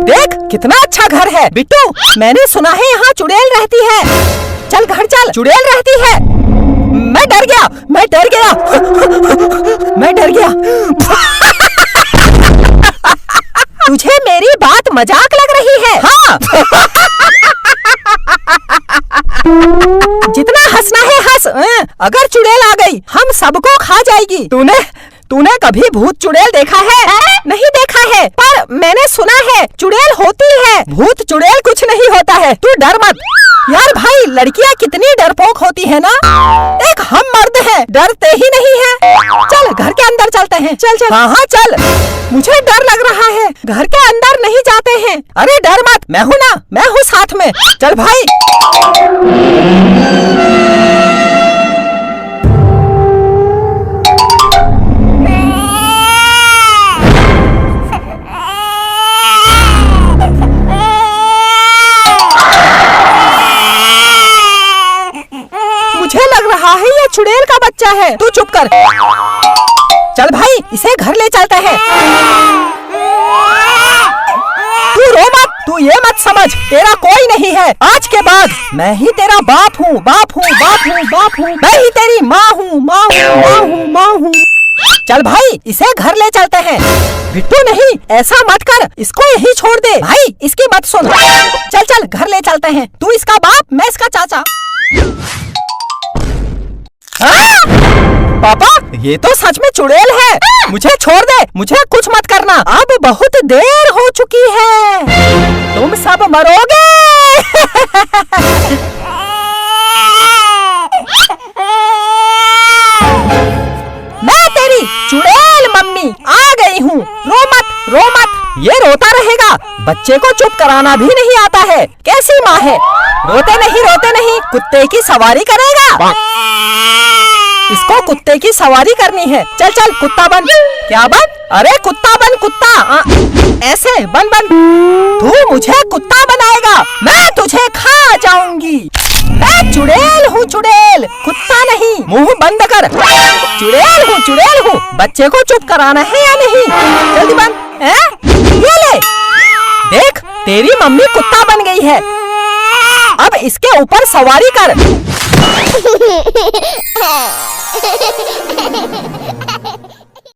देख कितना अच्छा घर है बिट्टू। मैंने सुना है यहाँ चुड़ैल रहती है। चल घर चल, चुड़ैल रहती है। मैं डर गया, मैं डर गया, मैं डर गया। तुझे मेरी बात मजाक लग रही है? हाँ। जितना हंसना है हंस। अगर चुड़ैल आ गई हम सबको खा जाएगी। तूने कभी भूत चुड़ैल देखा है? नहीं देखा है, पर मैंने सुना है चुड़ैल होती है। भूत चुड़ैल कुछ नहीं होता है, तू डर मत। यार भाई लड़कियां कितनी डरपोक होती है ना। एक हम मर्द हैं डरते ही नहीं है। चल घर के अंदर चलते हैं। चल चल। हाँ चल। मुझे डर लग रहा है, घर के अंदर नहीं जाते हैं। अरे डर मत, मैं हूँ ना, मैं हूँ साथ में। चल भाई। मुझे लग रहा है ये चुड़ैल का बच्चा है। तू चुप कर। चल भाई इसे घर ले चलते हैं। तू रो मत, तू ये मत समझ तेरा कोई नहीं है। आज के बाद मैं ही तेरा बाप हूँ, बाप हूँ, बाप हूँ, बाप हूँ। मैं ही तेरी माँ हूँ, माँ हूँ, माँ हूँ, माँ हूँ। चल भाई इसे घर ले चलते हैं। बिट्टू नहीं, ऐसा मत कर, इसको यही छोड़ दे। भाई इसकी मत सुन। चल चल घर ले चलते हैं। तू इसका बाप, मैं इसका चाचा। पापा ये तो सच में चुड़ैल है। मुझे छोड़ दे, मुझे कुछ मत करना। अब बहुत देर हो चुकी है, तुम सब मरोगे। मैं तेरी चुड़ैल मम्मी आ गई हूँ। रो मत, रो मत। ये रोता रहेगा, बच्चे को चुप कराना भी नहीं आता है। कैसी माँ है, रोते नहीं, कुत्ते की सवारी करेगा। इसको कुत्ते की सवारी करनी है। चल चल कुत्ता बन। क्या बन? अरे कुत्ता बन, कुत्ता। ऐसे बन। तू मुझे कुत्ता बनाएगा, मैं तुझे खा जाऊंगी। मैं चुड़ैल हूँ, चुड़ैल, कुत्ता नहीं। मुंह बंद कर। चुड़ैल हूँ। बच्चे को चुप कराना है या नहीं? जल्दी बन। ये ले, देख तेरी मम्मी कुत्ता बन गई है। अब इसके ऊपर सवारी कर।